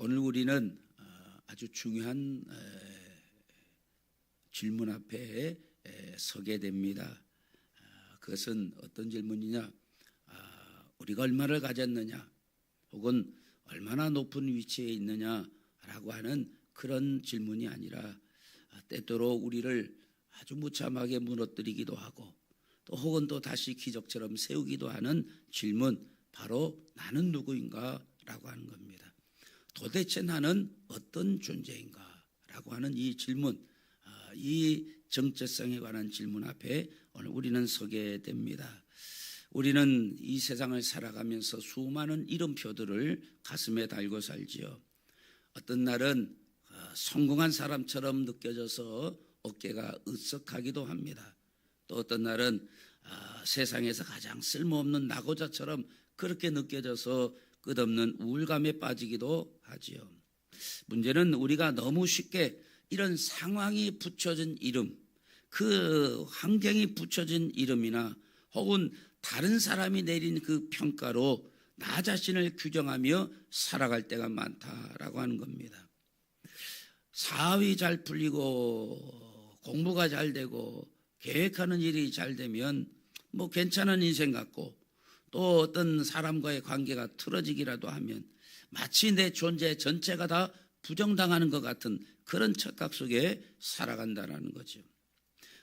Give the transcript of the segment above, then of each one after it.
오늘 우리는 아주 중요한 질문 앞에 서게 됩니다. 그것은 어떤 질문이냐? 우리가 얼마를 가졌느냐? 혹은 얼마나 높은 위치에 있느냐라고 하는 그런 질문이 아니라 때때로 우리를 아주 무참하게 무너뜨리기도 하고 또 혹은 또 다시 기적처럼 세우기도 하는 질문, 바로 나는 누구인가? 라고 하는 겁니다. 도대체 나는 어떤 존재인가? 라고 하는 이 질문, 이 정체성에 관한 질문 앞에 오늘 우리는 서게 됩니다. 우리는 이 세상을 살아가면서 수많은 이름표들을 가슴에 달고 살지요. 어떤 날은 성공한 사람처럼 느껴져서 어깨가 으쓱하기도 합니다. 또 어떤 날은 세상에서 가장 쓸모없는 낙오자처럼 그렇게 느껴져서 끝없는 우울감에 빠지기도 하지요. 문제는 우리가 너무 쉽게 이런 상황이 붙여진 이름, 그 환경이 붙여진 이름이나 혹은 다른 사람이 내린 그 평가로 나 자신을 규정하며 살아갈 때가 많다라고 하는 겁니다. 사업이 잘 풀리고 공부가 잘 되고 계획하는 일이 잘 되면 뭐 괜찮은 인생 같고, 또 어떤 사람과의 관계가 틀어지기라도 하면 마치 내 존재 전체가 다 부정당하는 것 같은 그런 착각 속에 살아간다는 거죠.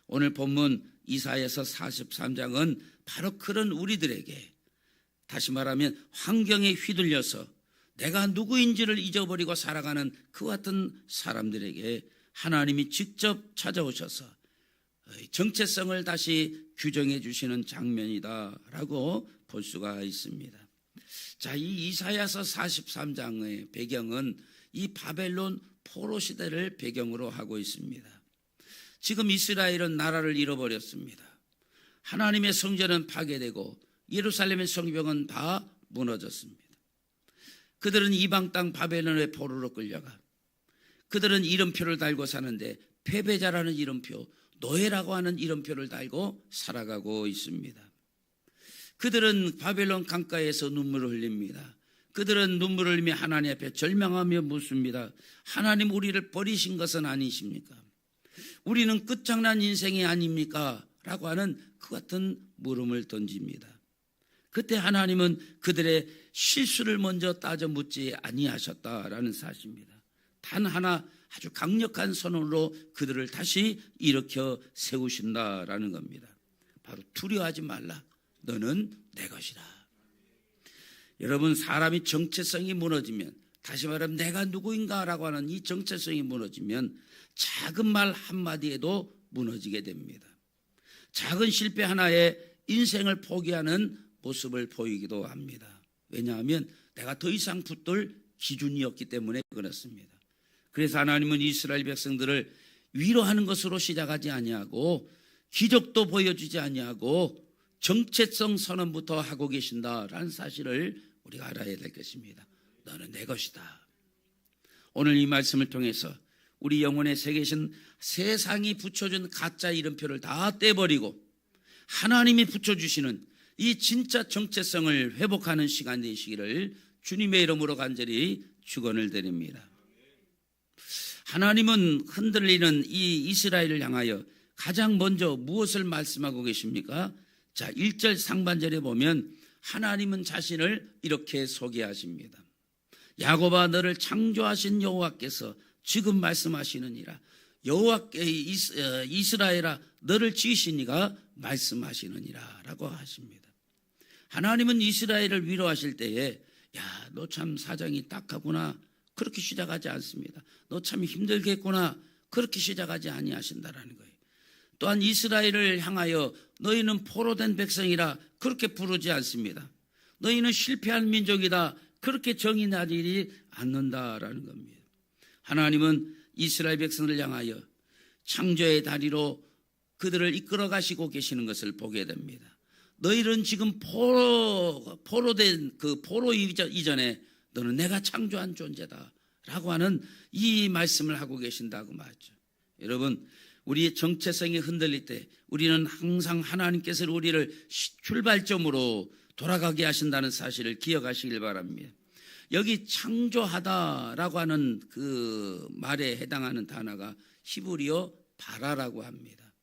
오늘 본문 이사야서 43장은 바로 그런 우리들에게, 다시 말하면 환경에 휘둘려서 내가 누구인지를 잊어버리고 살아가는 그 같은 사람들에게 하나님이 직접 찾아오셔서 정체성을 다시 규정해 주시는 장면이다라고 볼 수가 있습니다. 자, 이 이사야서 43장의 배경은 이 바벨론 포로 시대를 배경으로 하고 있습니다. 지금 이스라엘은 나라를 잃어버렸습니다. 하나님의 성전은 파괴되고 예루살렘의 성벽은 다 무너졌습니다. 그들은 이방 땅 바벨론의 포로로 끌려가 그들은 이름표를 달고 사는데 패배자라는 이름표, 노예라고 하는 이름표를 달고 살아가고 있습니다. 그들은 바벨론 강가에서 눈물을 흘립니다. 그들은 눈물을 흘리며 하나님 앞에 절망하며 묻습니다. 하나님, 우리를 버리신 것은 아니십니까? 우리는 끝장난 인생이 아닙니까? 라고 하는 그 같은 물음을 던집니다. 그때 하나님은 그들의 실수를 먼저 따져 묻지 아니하셨다라는 사실입니다. 단 하나 아주 강력한 선언으로 그들을 다시 일으켜 세우신다라는 겁니다. 바로 두려워하지 말라. 너는 내 것이다. 여러분, 사람이 정체성이 무너지면, 다시 말하면 내가 누구인가라고 하는 이 정체성이 무너지면 작은 말 한마디에도 무너지게 됩니다. 작은 실패 하나에 인생을 포기하는 모습을 보이기도 합니다. 왜냐하면 내가 더 이상 붙들 기준이 없기 때문에 그렇습니다. 그래서 하나님은 이스라엘 백성들을 위로하는 것으로 시작하지 아니하고 기적도 보여주지 아니하고 정체성 선언부터 하고 계신다라는 사실을 우리가 알아야 될 것입니다. 너는 내 것이다. 오늘 이 말씀을 통해서 우리 영혼에 새기신 세상이 붙여준 가짜 이름표를 다 떼버리고 하나님이 붙여주시는 이 진짜 정체성을 회복하는 시간 되시기를 주님의 이름으로 간절히 축원을 드립니다. 하나님은 흔들리는 이 이스라엘을 향하여 가장 먼저 무엇을 말씀하고 계십니까? 자, 1절 상반절에 보면 하나님은 자신을 이렇게 소개하십니다. 야곱아, 너를 창조하신 여호와께서 지금 말씀하시느니라. 여호와께 이스라엘아, 너를 지으신 이가 말씀하시느니라 라고 하십니다. 하나님은 이스라엘을 위로하실 때에 야, 너 참 사정이 딱하구나, 그렇게 시작하지 않습니다. 너 참 힘들겠구나, 그렇게 시작하지 아니하신다라는 거예요. 또한 이스라엘을 향하여 너희는 포로된 백성이라 그렇게 부르지 않습니다. 너희는 실패한 민족이다, 그렇게 정의 나지 않는다라는 겁니다. 하나님은 이스라엘 백성을 향하여 창조의 다리로 그들을 이끌어 가시고 계시는 것을 보게 됩니다. 너희는 지금 포로된 그 포로 이전에 너는 내가 창조한 존재다 라고 하는 이 말씀을 하고 계신다고 말이죠. 여러분, 우리의 정체성이 흔들릴 때 우리는 항상 하나님께서 우리를 출발점으로 돌아가게 하신다는 사실을 기억하시길 바랍니다. 여기 창조하다라고 하는 그 말에 해당하는 단어가 히브리어 바라라고 합니다.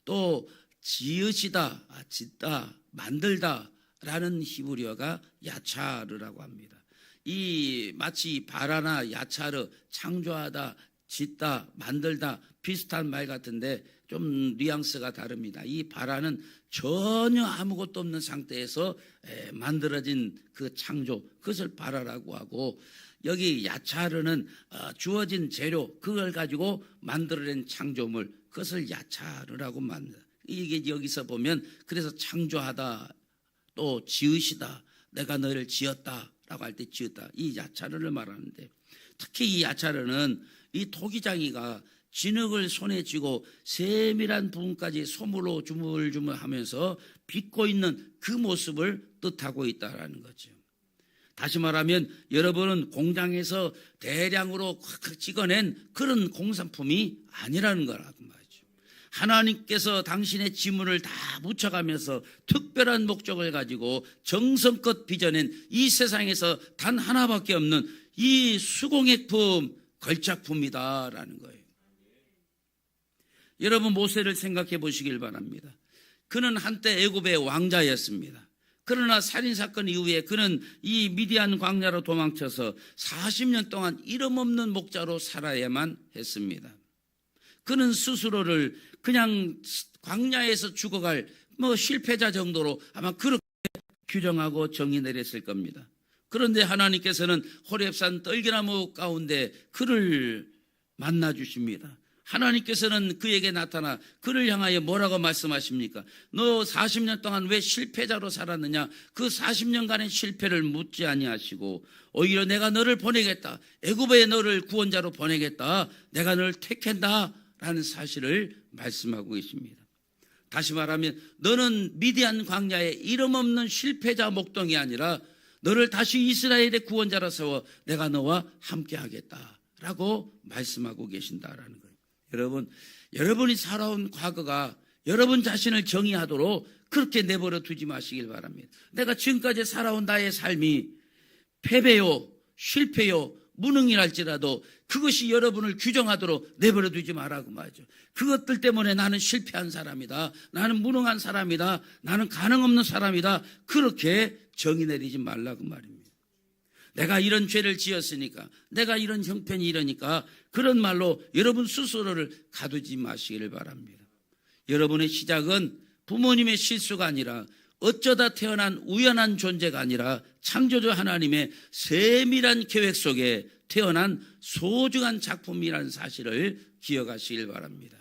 또 지으시다, 짓다, 만들다라는 히브리어가 야차르라고 합니다. 이 마치 바라나 야차르, 창조하다, 짓다, 만들다 비슷한 말 같은데 좀 뉘앙스가 다릅니다. 이 바라는 전혀 아무것도 없는 상태에서 만들어진 그 창조, 그것을 바라라고 하고, 여기 야차르는 주어진 재료, 그걸 가지고 만들어낸 창조물, 그것을 야차르라고 만든다. 이게 여기서 보면 그래서 창조하다, 또 지으시다, 내가 너를 지었다 라고 할 때 지었다, 이 야차르를 말하는데, 특히 이 야차르는 이 토기장이가 진흙을 손에 쥐고 세밀한 부분까지 솜으로 주물주물하면서 빚고 있는 그 모습을 뜻하고 있다는 거죠. 다시 말하면 여러분은 공장에서 대량으로 찍어낸 그런 공산품이 아니라는 거라고 말이죠. 하나님께서 당신의 지문을 다 묻혀가면서 특별한 목적을 가지고 정성껏 빚어낸 이 세상에서 단 하나밖에 없는 이 수공예품, 걸작품이다라는 거예요. 여러분, 모세를 생각해 보시길 바랍니다. 그는 한때 애굽의 왕자였습니다. 그러나 살인사건 이후에 그는 이 미디안 광야로 도망쳐서 40년 동안 이름 없는 목자로 살아야만 했습니다. 그는 스스로를 그냥 광야에서 죽어갈 실패자 정도로 아마 그렇게 규정하고 정의 내렸을 겁니다. 그런데 하나님께서는 호렙산 떨기나무 가운데 그를 만나 주십니다. 하나님께서는 그에게 나타나 그를 향하여 뭐라고 말씀하십니까? 너 40년 동안 왜 실패자로 살았느냐? 그 40년간의 실패를 묻지 아니하시고 오히려 내가 너를 보내겠다, 애굽에 너를 구원자로 보내겠다, 내가 너를 택한다 라는 사실을 말씀하고 계십니다. 다시 말하면 너는 미디안 광야에 이름 없는 실패자 목동이 아니라 너를 다시 이스라엘의 구원자로 세워 내가 너와 함께 하겠다라고 말씀하고 계신다라는 거예요. 여러분이 살아온 과거가 여러분 자신을 정의하도록 그렇게 내버려 두지 마시길 바랍니다. 내가 지금까지 살아온 나의 삶이 패배요, 실패요, 무능이랄지라도 그것이 여러분을 규정하도록 내버려 두지 말라고 말이죠. 그것들 때문에 나는 실패한 사람이다, 나는 무능한 사람이다, 나는 가능 없는 사람이다, 그렇게 정의 내리지 말라고 말입니다. 내가 이런 죄를 지었으니까, 내가 이런 형편이 이러니까 그런 말로 여러분 스스로를 가두지 마시기를 바랍니다. 여러분의 시작은 부모님의 실수가 아니라 어쩌다 태어난 우연한 존재가 아니라 창조주 하나님의 세밀한 계획 속에 태어난 소중한 작품이라는 사실을 기억하시길 바랍니다.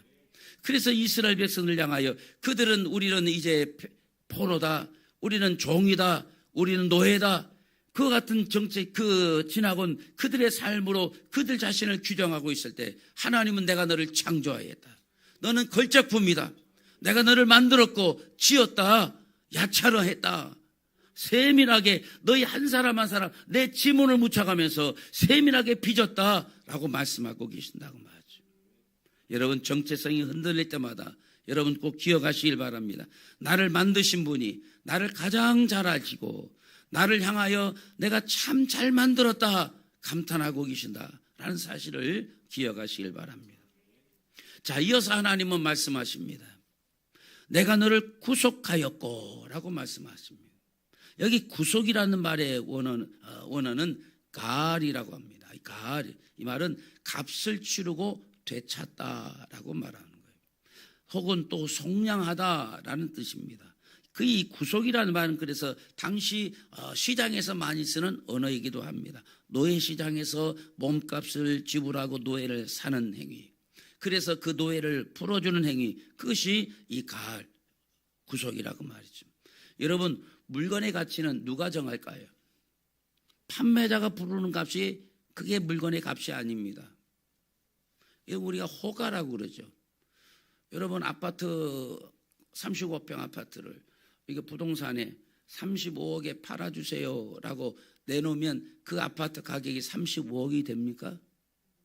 그래서 이스라엘 백성을 향하여 그들은 우리는 이제 포로다, 우리는 종이다, 우리는 노예다, 그 같은 정책 지나곤 그들의 삶으로 그들 자신을 규정하고 있을 때 하나님은 내가 너를 창조하였다, 너는 걸작품이다, 내가 너를 만들었고 지었다, 야차로 했다, 세밀하게 너희 한 사람 한 사람 내 지문을 묻혀가면서 세밀하게 빚었다라고 말씀하고 계신다고 말이죠. 여러분, 정체성이 흔들릴 때마다 여러분 꼭 기억하시길 바랍니다. 나를 만드신 분이 나를 가장 잘 아시고 나를 향하여 내가 참 잘 만들었다 감탄하고 계신다라는 사실을 기억하시길 바랍니다. 자, 이어서 하나님은 말씀하십니다. 내가 너를 구속하였고 라고 말씀하십니다. 여기 구속이라는 말의 원어는 가알이라고 합니다. 가알, 이 말은 값을 치르고 되찾다라고 말하는 거예요. 혹은 또 속량하다라는 뜻입니다. 그 이 구속이라는 말은 그래서 당시 시장에서 많이 쓰는 언어이기도 합니다. 노예 시장에서 몸값을 지불하고 노예를 사는 행위, 그래서 그 노예를 풀어주는 행위, 그것이 이 가알, 구속이라고 말이죠. 여러분, 물건의 가치는 누가 정할까요? 판매자가 부르는 값이 그게 물건의 값이 아닙니다. 이거 우리가 호가라고 그러죠. 여러분, 아파트 35평 아파트를 이거 부동산에 35억에 팔아주세요라고 내놓으면 그 아파트 가격이 35억이 됩니까?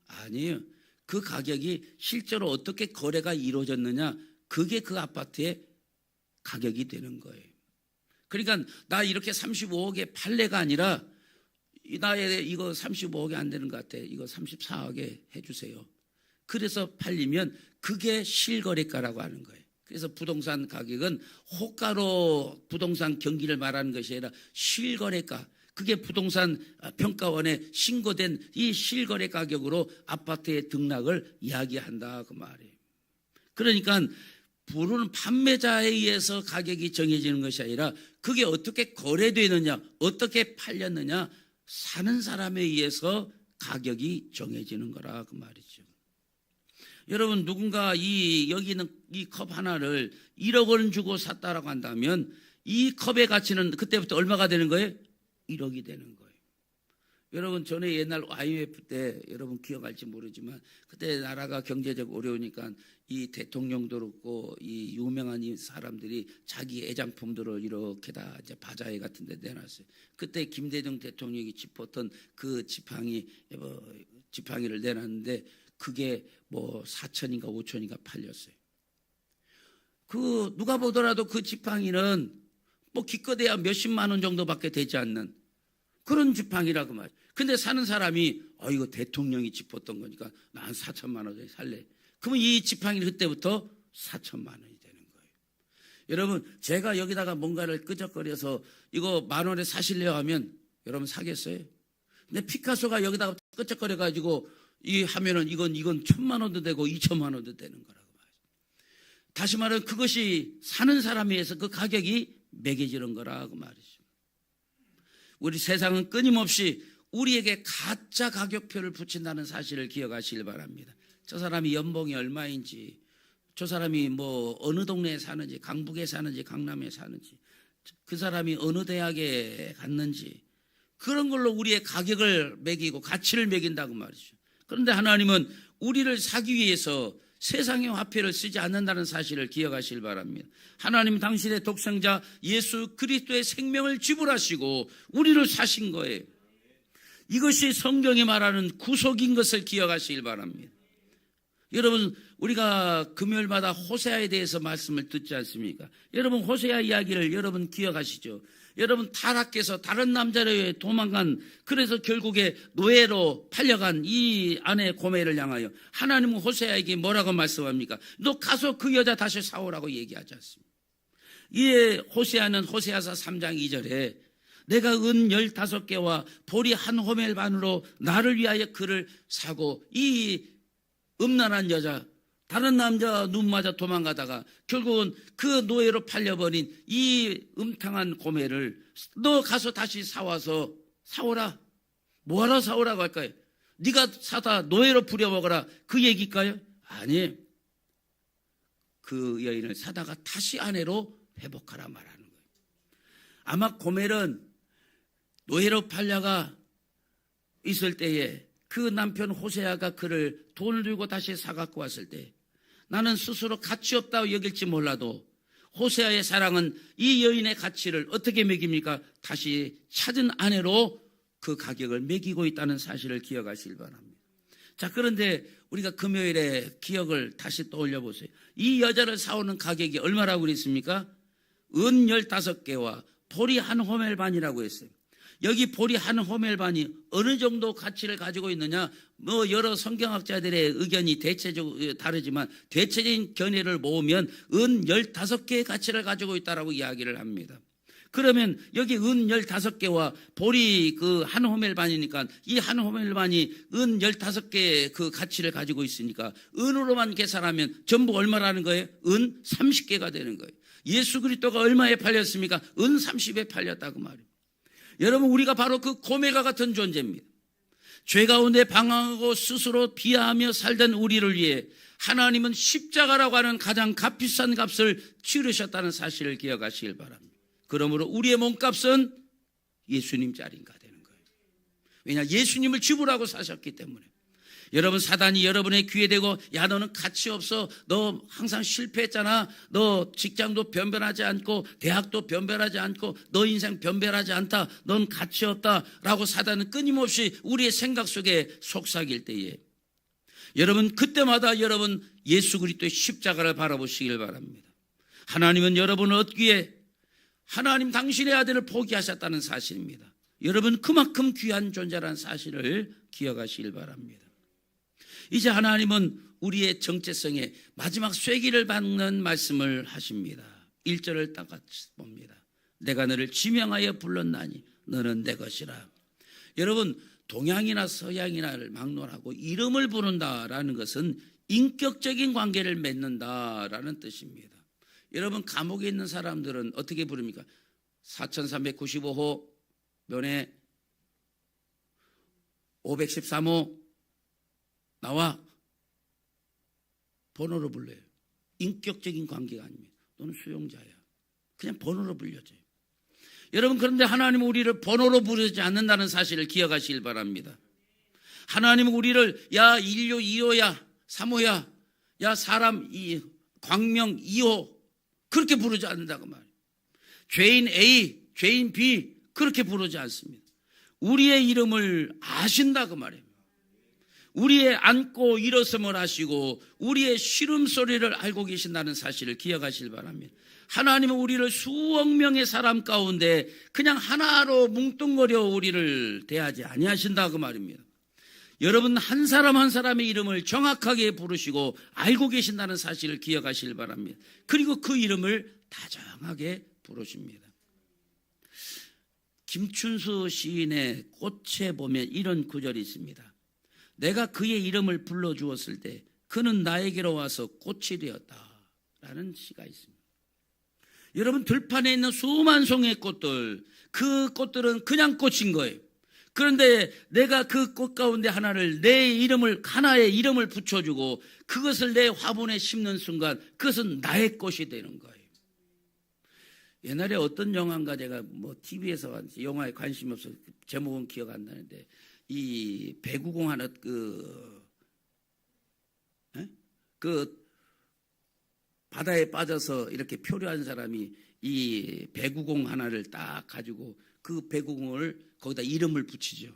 아니에요. 그 가격이 실제로 어떻게 거래가 이루어졌느냐, 그게 그 아파트의 가격이 되는 거예요. 그러니까 나 이렇게 35억에 팔래가 아니라 나의 이거 35억이 안 되는 것 같아. 이거 34억에 해주세요. 그래서 팔리면 그게 실거래가라고 하는 거예요. 그래서 부동산 가격은 호가로 부동산 경기를 말하는 것이 아니라 실거래가, 그게 부동산 평가원에 신고된 이 실거래 가격으로 아파트의 등락을 이야기한다 그 말이에요. 그러니까 부르는 판매자에 의해서 가격이 정해지는 것이 아니라 그게 어떻게 거래되느냐, 어떻게 팔렸느냐, 사는 사람에 의해서 가격이 정해지는 거라 그 말이죠. 여러분, 누군가 여기 있는 이 컵 하나를 1억 원 주고 샀다라고 한다면 이 컵의 가치는 그때부터 얼마가 되는 거예요? 1억이 되는 거예요. 여러분, 전에 옛날 IMF 때 여러분 기억할지 모르지만 그때 나라가 경제적 어려우니까 이 대통령도 그렇고 이 유명한 이 사람들이 자기 애장품들을 이렇게 다 이제 바자회 같은 데 내놨어요. 그때 김대중 대통령이 짚었던 그 지팡이를 내놨는데 그게 뭐 4천인가 5천인가 팔렸어요. 누가 보더라도 그 지팡이는 뭐 기껏해야 몇십만 원 정도밖에 되지 않는 그런 지팡이라고 말이에요. 근데 사는 사람이 이거 대통령이 짚었던 거니까 난 4천만 원에 살래. 그러면 이 지팡이는 그때부터 4천만 원이 되는 거예요. 여러분, 제가 여기다가 뭔가를 끄적거려서 이거 10,000원에 사실래요 하면 여러분 사겠어요? 근데 피카소가 여기다가 끄적거려 가지고 하면은 이건 1,000만 원도 되고 2천만 원도 되는 거라고 말이에요. 다시 말하면 그것이 사는 사람에 의해서 그 가격이 매겨지는 거라고 말이죠. 우리 세상은 끊임없이 우리에게 가짜 가격표를 붙인다는 사실을 기억하시길 바랍니다. 저 사람이 연봉이 얼마인지, 저 사람이 뭐 어느 동네에 사는지, 강북에 사는지 강남에 사는지, 그 사람이 어느 대학에 갔는지, 그런 걸로 우리의 가격을 매기고 가치를 매긴다고 말이죠. 그런데 하나님은 우리를 사기 위해서 세상의 화폐를 쓰지 않는다는 사실을 기억하시길 바랍니다. 하나님 당신의 독생자 예수 그리스도의 생명을 지불하시고 우리를 사신 거예요. 이것이 성경이 말하는 구속인 것을 기억하시길 바랍니다. 여러분, 우리가 금요일마다 호세아에 대해서 말씀을 듣지 않습니까? 여러분, 호세아 이야기를 여러분 기억하시죠? 여러분, 타락해서 다른 남자를 도망간, 그래서 결국에 노예로 팔려간 이 아내 고멜을 향하여 하나님은 호세아에게 뭐라고 말씀합니까? 너 가서 그 여자 다시 사오라고 얘기하지 않습니까? 이에 호세아는 호세아서 3장 2절에 내가 은 15개와 보리 한 호멜 반으로 나를 위하여 그를 사고, 이 음란한 여자, 다른 남자 눈 맞아 도망가다가 결국은 그 노예로 팔려버린 이 음탕한 고멜을 너 가서 다시 사와서 사오라. 뭐하러 사오라고 할까요? 네가 사다 노예로 부려먹어라, 그 얘기일까요? 아니, 그 여인을 사다가 다시 아내로 회복하라 말하는 거예요. 아마 고멜은 노예로 팔려가 있을 때에 그 남편 호세아가 그를 돈을 들고 다시 사갖고 왔을 때 나는 스스로 가치 없다고 여길지 몰라도 호세아의 사랑은 이 여인의 가치를 어떻게 매깁니까? 다시 찾은 아내로 그 가격을 매기고 있다는 사실을 기억하시길 바랍니다. 자, 그런데 우리가 금요일에 기억을 다시 떠올려 보세요. 이 여자를 사오는 가격이 얼마라고 그랬습니까? 은 15개와 보리 한 호멜 반이라고 했어요. 여기 보리 한 호멜 반이 어느 정도 가치를 가지고 있느냐, 뭐 여러 성경학자들의 의견이 대체적으로 다르지만 대체적인 견해를 모으면 은 15개의 가치를 가지고 있다라고 이야기를 합니다. 그러면 여기 은 15개와 보리 그 한 호멜 반이니까 이 한 호멜 반이 은 15개의 그 가치를 가지고 있으니까 은으로만 계산하면 전부 얼마라는 거예요? 은 30개가 되는 거예요. 예수 그리스도가 얼마에 팔렸습니까? 은 30에 팔렸다고 말이에요. 여러분, 우리가 바로 그 고멜과 같은 존재입니다. 죄 가운데 방황하고 스스로 비하하며 살던 우리를 위해 하나님은 십자가라고 하는 가장 값비싼 값을 치르셨다는 사실을 기억하시길 바랍니다. 그러므로 우리의 몸값은 예수님 자리인가 되는 거예요. 왜냐, 예수님을 지불하고 사셨기 때문에. 여러분, 사단이 여러분의 귀에 대고 야, 너는 가치 없어, 너 항상 실패했잖아, 너 직장도 변변하지 않고 대학도 변변하지 않고 너 인생 변변하지 않다, 넌 가치 없다 라고 사단은 끊임없이 우리의 생각 속에 속삭일 때에 여러분, 그때마다 여러분 예수 그리스도의 십자가를 바라보시길 바랍니다. 하나님은 여러분을 얻기에 하나님 당신의 아들을 포기하셨다는 사실입니다. 여러분 그만큼 귀한 존재라는 사실을 기억하시길 바랍니다. 이제 하나님은 우리의 정체성에 마지막 쐐기를 박는 말씀을 하십니다. 1절을 딱 같이 봅니다. 내가 너를 지명하여 불렀나니 너는 내 것이라. 여러분 동양이나 서양이나를 막론하고 이름을 부른다라는 것은 인격적인 관계를 맺는다라는 뜻입니다. 여러분 감옥에 있는 사람들은 어떻게 부릅니까? 4395호 면회 513호 나와 번호로 불러요. 인격적인 관계가 아닙니다. 너는 수용자야. 그냥 번호로 불려줘요. 여러분 그런데 하나님은 우리를 번호로 부르지 않는다는 사실을 기억하시길 바랍니다. 하나님은 우리를 야 인류 2호야 3호야 야 사람 광명 2호 그렇게 부르지 않는다고 말이에요. 죄인 A 죄인 B 그렇게 부르지 않습니다. 우리의 이름을 아신다고 말이에요. 우리의 앉고 일어섬을 아시고 우리의 시름소리를 알고 계신다는 사실을 기억하시길 바랍니다. 하나님은 우리를 수억 명의 사람 가운데 그냥 하나로 뭉뚱거려 우리를 대하지 아니하신다고 말입니다. 여러분 한 사람 한 사람의 이름을 정확하게 부르시고 알고 계신다는 사실을 기억하시길 바랍니다. 그리고 그 이름을 다정하게 부르십니다. 김춘수 시인의 꽃에 보면 이런 구절이 있습니다. 내가 그의 이름을 불러주었을 때 그는 나에게로 와서 꽃이 되었다 라는 시가 있습니다. 여러분 들판에 있는 수만 송의 꽃들 그 꽃들은 그냥 꽃인 거예요. 그런데 내가 그 꽃 가운데 하나를 내 이름을 하나의 이름을 붙여주고 그것을 내 화분에 심는 순간 그것은 나의 꽃이 되는 거예요. 옛날에 어떤 영화인가 제가 TV에서 영화에 관심이 없어서 제목은 기억 안 나는데 이 배구공 하나 그 바다에 빠져서 이렇게 표류한 사람이 이 배구공 하나를 딱 가지고 그 배구공을 거기다 이름을 붙이죠.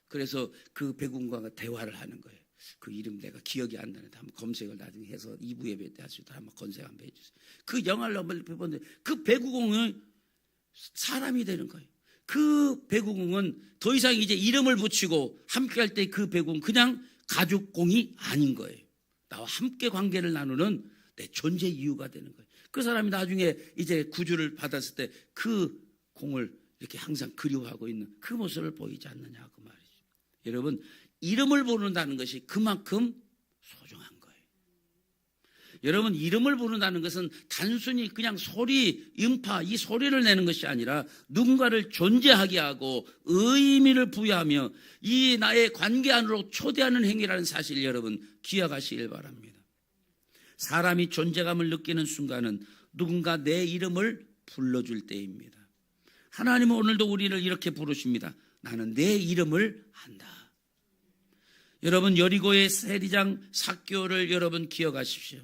그래서 그 배구공과 대화를 하는 거예요. 그 이름 내가 기억이 안 나는데 한번 검색을 나중에 해서 2부 예배 때 할 수 있도록 한번 검색 한번 해주세요. 그 영화를 한번 보는데 그 배구공은 사람이 되는 거예요. 그 배구공은 더 이상 이제 이름을 붙이고 함께 할 때 그 배구공은 그냥 가죽공이 아닌 거예요. 나와 함께 관계를 나누는 내 존재 이유가 되는 거예요. 그 사람이 나중에 이제 구주를 받았을 때 그 공을 이렇게 항상 그리워하고 있는 그 모습을 보이지 않느냐 그 말이죠. 여러분 이름을 부른다는 것이 그만큼 소중한 거예요. 여러분 이름을 부른다는 것은 단순히 그냥 소리, 음파 이 소리를 내는 것이 아니라 누군가를 존재하게 하고 의미를 부여하며 이 나의 관계 안으로 초대하는 행위라는 사실을 여러분 기억하시길 바랍니다. 사람이 존재감을 느끼는 순간은 누군가 내 이름을 불러줄 때입니다. 하나님은 오늘도 우리를 이렇게 부르십니다. 나는 내 이름을 안다. 여러분 여리고의 세리장 삭개오를 여러분 기억하십시오.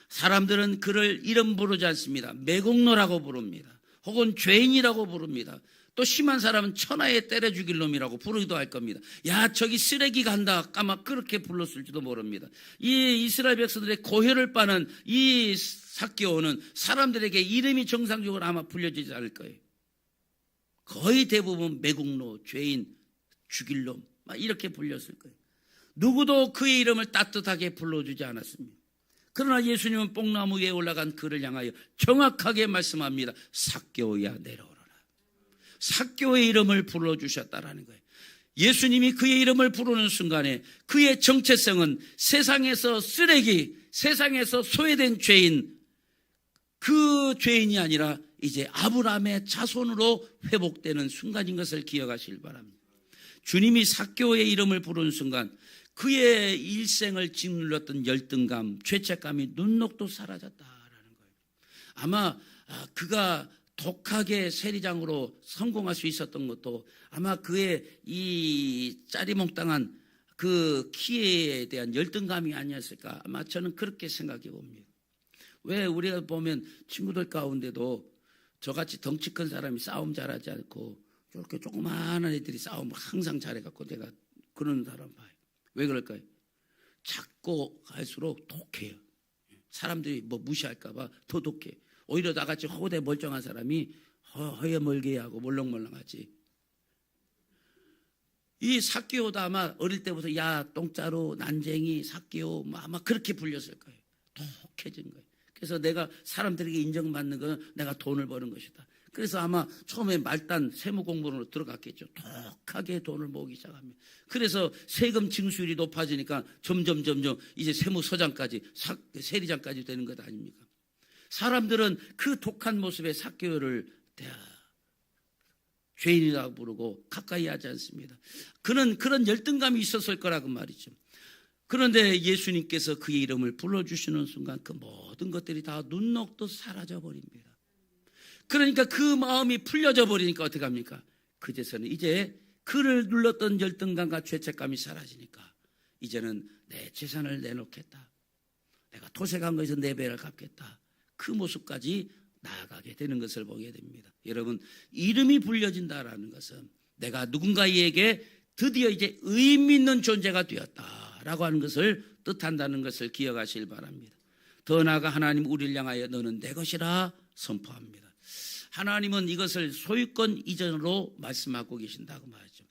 사람들은 그를 이름 부르지 않습니다. 매국노라고 부릅니다. 혹은 죄인이라고 부릅니다. 또 심한 사람은 천하에 때려 죽일 놈이라고 부르기도 할 겁니다. 야 저기 쓰레기 간다 아마 그렇게 불렀을지도 모릅니다. 이 이스라엘 백성들의 고혈을 빠는 이 삭개오는 사람들에게 이름이 정상적으로 아마 불려지지 않을 거예요. 거의 대부분 매국노, 죄인, 죽일 놈 막 이렇게 불렸을 거예요. 누구도 그의 이름을 따뜻하게 불러주지 않았습니다. 그러나 예수님은 뽕나무 위에 올라간 그를 향하여 정확하게 말씀합니다. 삭개오야 내려오라. 삭개오의 이름을 불러주셨다라는 거예요. 예수님이 그의 이름을 부르는 순간에 그의 정체성은 세상에서 쓰레기, 세상에서 소외된 죄인, 그 죄인이 아니라 이제 아브라함의 자손으로 회복되는 순간인 것을 기억하시길 바랍니다. 주님이 삭개오의 이름을 부르는 순간 그의 일생을 짓눌렀던 열등감, 죄책감이 눈녹도 사라졌다라는 거예요. 아마 그가 독하게 세리장으로 성공할 수 있었던 것도 아마 그의 이 짜리몽땅한 그 키에 대한 열등감이 아니었을까 아마 저는 그렇게 생각해 봅니다. 왜 우리가 보면 친구들 가운데도 저같이 덩치 큰 사람이 싸움 잘하지 않고 저렇게 조그마한 애들이 싸움을 항상 잘해갖고 내가 그런 사람 봐요. 왜 그럴까요? 작고 갈수록 독해요. 사람들이 뭐 무시할까봐 더 독해. 오히려 나같이 호대 멀쩡한 사람이 허여멀게 하고 몰렁몰렁하지. 이 삭개오도 아마 어릴 때부터 야 똥자루 난쟁이 삭개오 아마 그렇게 불렸을 거예요. 독해진 거예요. 그래서 내가 사람들에게 인정받는 건 내가 돈을 버는 것이다. 그래서 아마 처음에 말단 세무공무원으로 들어갔겠죠. 독하게 돈을 모으기 시작합니다. 그래서 세금 징수율이 높아지니까 점점 이제 세무서장까지 세리장까지 되는 것 아닙니까? 사람들은 그 독한 모습의 삭개오를 죄인이라고 부르고 가까이 하지 않습니다. 그는 그런 열등감이 있었을 거라고 말이죠. 그런데 예수님께서 그의 이름을 불러주시는 순간 그 모든 것들이 다 눈 녹듯 사라져 버립니다. 그러니까 그 마음이 풀려져 버리니까 어떻게 합니까? 그제서는 이제 그를 눌렀던 열등감과 죄책감이 사라지니까 이제는 내 재산을 내놓겠다. 내가 토색한 것에서 내 배를 갚겠다. 그 모습까지 나아가게 되는 것을 보게 됩니다. 여러분, 이름이 불려진다라는 것은 내가 누군가에게 드디어 이제 의미 있는 존재가 되었다라고 하는 것을 뜻한다는 것을 기억하시길 바랍니다. 더 나아가 하나님 우리를 향하여 너는 내 것이라 선포합니다. 하나님은 이것을 소유권 이전으로 말씀하고 계신다고 말이죠.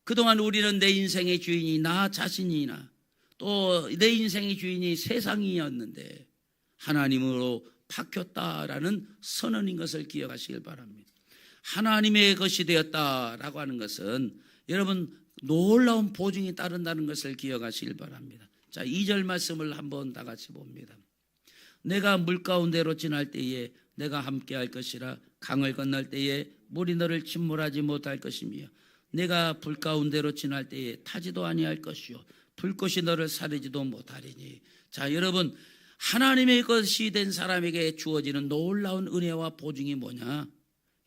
그동안 우리는 내 인생의 주인이 나 자신이나 또 내 인생의 주인이 세상이었는데 하나님으로 바뀌었다라는 선언인 것을 기억하시길 바랍니다. 하나님의 것이 되었다라고 하는 것은 여러분 놀라운 보증이 따른다는 것을 기억하시길 바랍니다. 자, 2절 말씀을 한번 다 같이 봅니다. 내가 물 가운데로 지날 때에 내가 함께 할 것이라 강을 건널 때에 물이 너를 침몰하지 못할 것이며 내가 불 가운데로 지날 때에 타지도 아니할 것이요 불꽃이 너를 사르지도 못하리니. 자, 여러분 하나님의 것이 된 사람에게 주어지는 놀라운 은혜와 보증이 뭐냐?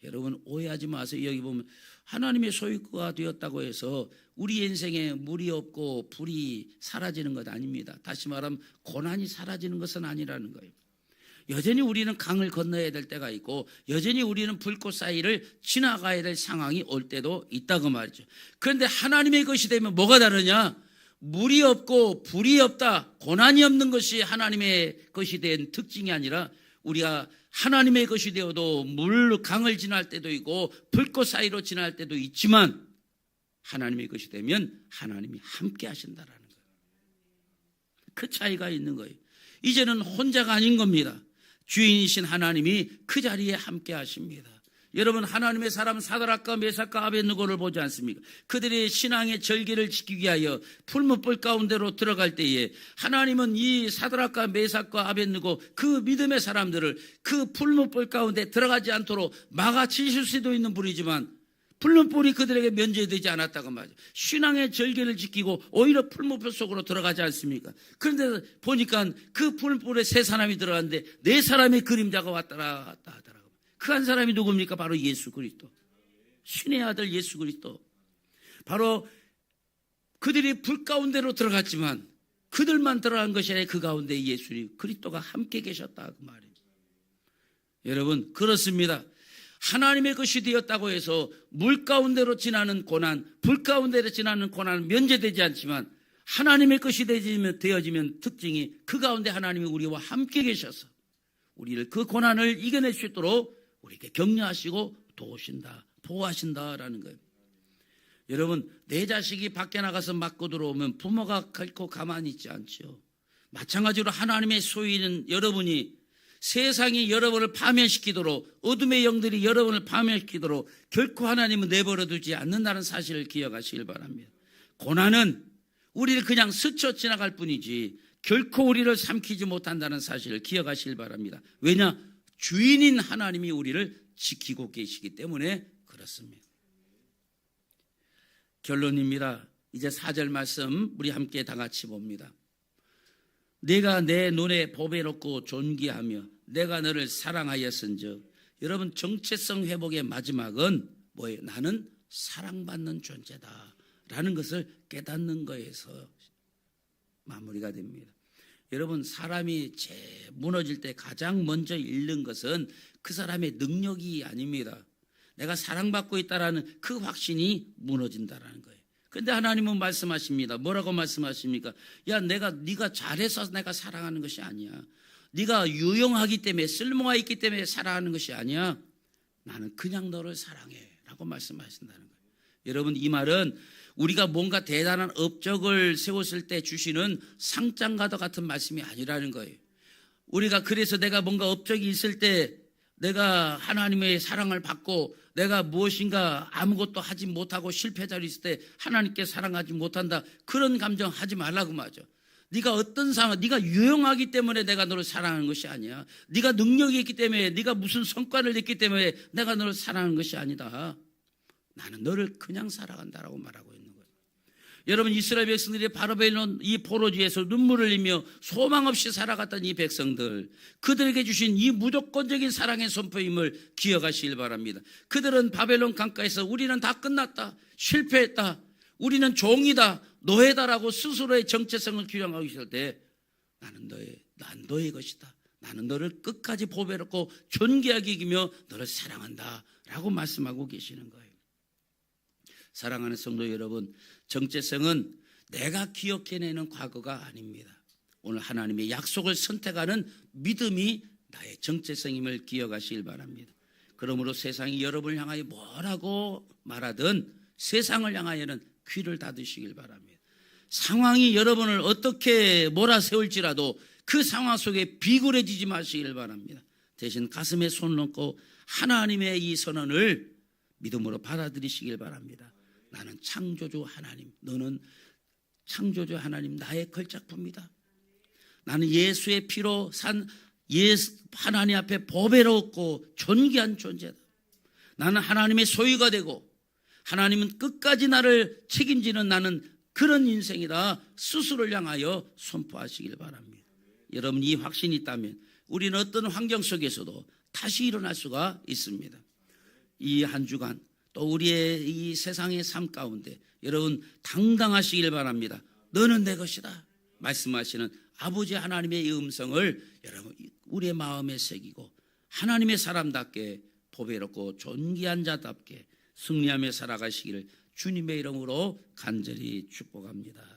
여러분 오해하지 마세요. 여기 보면 하나님의 소유가 되었다고 해서 우리 인생에 물이 없고 불이 사라지는 것 아닙니다. 다시 말하면 고난이 사라지는 것은 아니라는 거예요. 여전히 우리는 강을 건너야 될 때가 있고 여전히 우리는 불꽃 사이를 지나가야 될 상황이 올 때도 있다고 말이죠. 그런데 하나님의 것이 되면 뭐가 다르냐? 물이 없고 불이 없다, 고난이 없는 것이 하나님의 것이 된 특징이 아니라 우리가 하나님의 것이 되어도 물 강을 지날 때도 있고 불꽃 사이로 지날 때도 있지만 하나님의 것이 되면 하나님이 함께 하신다라는 거예요. 그 차이가 있는 거예요. 이제는 혼자가 아닌 겁니다. 주인이신 하나님이 그 자리에 함께 하십니다. 여러분 하나님의 사람 사드락과 메삭과 아벳느고를 보지 않습니까? 그들의 신앙의 절기를 지키기 위하여 풀무불 가운데로 들어갈 때에 하나님은 이 사드락과 메삭과 아벳느고 그 믿음의 사람들을 그 풀무불 가운데 들어가지 않도록 막아치실 수도 있는 불이지만 풀무불이 그들에게 면제되지 않았다고 말이죠. 신앙의 절기를 지키고 오히려 풀무불 속으로 들어가지 않습니까? 그런데 보니까 그 풀무불에 세 사람이 들어갔는데 네 사람의 그림자가 왔다 갔다 하더라고요. 그 한 사람이 누굽니까? 바로 예수 그리스도. 신의 아들 예수 그리스도. 바로 그들이 불 가운데로 들어갔지만 그들만 들어간 것이 아니라 그 가운데 예수님 그리스도가 함께 계셨다고 말이에요. 여러분 그렇습니다. 하나님의 것이 되었다고 해서 물 가운데로 지나는 고난, 불 가운데로 지나는 고난은 면제되지 않지만 하나님의 것이 되어지면 특징이 그 가운데 하나님이 우리와 함께 계셔서 우리를 그 고난을 이겨낼 수 있도록 우리에게 격려하시고 도우신다, 보호하신다라는 거예요. 여러분 내 자식이 밖에 나가서 맞고 들어오면 부모가 결코 가만히 있지 않죠. 마찬가지로 하나님의 소유인 여러분이 세상이 여러분을 파멸시키도록 어둠의 영들이 여러분을 파멸시키도록 결코 하나님은 내버려 두지 않는다는 사실을 기억하시길 바랍니다. 고난은 우리를 그냥 스쳐 지나갈 뿐이지 결코 우리를 삼키지 못한다는 사실을 기억하시길 바랍니다. 왜냐? 주인인 하나님이 우리를 지키고 계시기 때문에 그렇습니다. 결론입니다. 이제 4절 말씀 우리 함께 다 같이 봅니다. 내가 내 눈에 법에 놓고 존귀하며 내가 너를 사랑하였은즉. 여러분 정체성 회복의 마지막은 뭐예요? 나는 사랑받는 존재다 라는 것을 깨닫는 거에서 마무리가 됩니다. 여러분 사람이 무너질 때 가장 먼저 잃는 것은 그 사람의 능력이 아닙니다. 내가 사랑받고 있다라는 그 확신이 무너진다라는 거예요. 그런데 하나님은 말씀하십니다. 뭐라고 말씀하십니까? 야 네가 잘해서 내가 사랑하는 것이 아니야. 네가 유용하기 때문에 쓸모가 있기 때문에 사랑하는 것이 아니야. 나는 그냥 너를 사랑해 라고 말씀하신다는 거예요. 여러분, 이 말은 우리가 뭔가 대단한 업적을 세웠을 때 주시는 상장과도 같은 말씀이 아니라는 거예요. 우리가 그래서 내가 뭔가 업적이 있을 때 내가 하나님의 사랑을 받고 내가 무엇인가 아무것도 하지 못하고 실패자로 있을 때 하나님께 사랑하지 못한다, 그런 감정 하지 말라고 말이죠. 네가 어떤 상황, 네가 유용하기 때문에 내가 너를 사랑하는 것이 아니야. 네가 능력이 있기 때문에, 네가 무슨 성과를 냈기 때문에 내가 너를 사랑하는 것이 아니다. 나는 너를 그냥 사랑한다라고 말하고 있는 거예요. 여러분, 이스라엘 백성들이 바벨론 이 포로지에서 눈물을 흘리며 소망 없이 살아갔던 이 백성들, 그들에게 주신 이 무조건적인 사랑의 선포임을 기억하시길 바랍니다. 그들은 바벨론 강가에서 우리는 다 끝났다, 실패했다, 우리는 종이다, 노예다라고 스스로의 정체성을 규정하고 있을 때 난 너의 것이다, 나는 너를 끝까지 보배롭고 존귀하게 여기며 너를 사랑한다 라고 말씀하고 계시는 거예요. 사랑하는 성도 여러분, 정체성은 내가 기억해내는 과거가 아닙니다. 오늘 하나님의 약속을 선택하는 믿음이 나의 정체성임을 기억하시길 바랍니다. 그러므로 세상이 여러분을 향하여 뭐라고 말하든 세상을 향하여는 귀를 닫으시길 바랍니다. 상황이 여러분을 어떻게 몰아세울지라도 그 상황 속에 비굴해지지 마시길 바랍니다. 대신 가슴에 손을 얹고 하나님의 이 선언을 믿음으로 받아들이시길 바랍니다. 나는 창조주 하나님, 너는 창조주 하나님, 나의 걸작품이다. 나는 예수의 피로 산 하나님 앞에 보배롭고 존귀한 존재다. 나는 하나님의 소유가 되고 하나님은 끝까지 나를 책임지는 나는 그런 인생이다. 스스로를 향하여 선포하시길 바랍니다. 여러분, 이 확신이 있다면 우리는 어떤 환경 속에서도 다시 일어날 수가 있습니다. 이 한 주간 또 우리의 이 세상의 삶 가운데 여러분 당당하시길 바랍니다. 너는 내 것이다 말씀하시는 아버지 하나님의 이 음성을 여러분 우리의 마음에 새기고 하나님의 사람답게 보배롭고 존귀한 자답게 승리하며 살아가시기를 주님의 이름으로 간절히 축복합니다.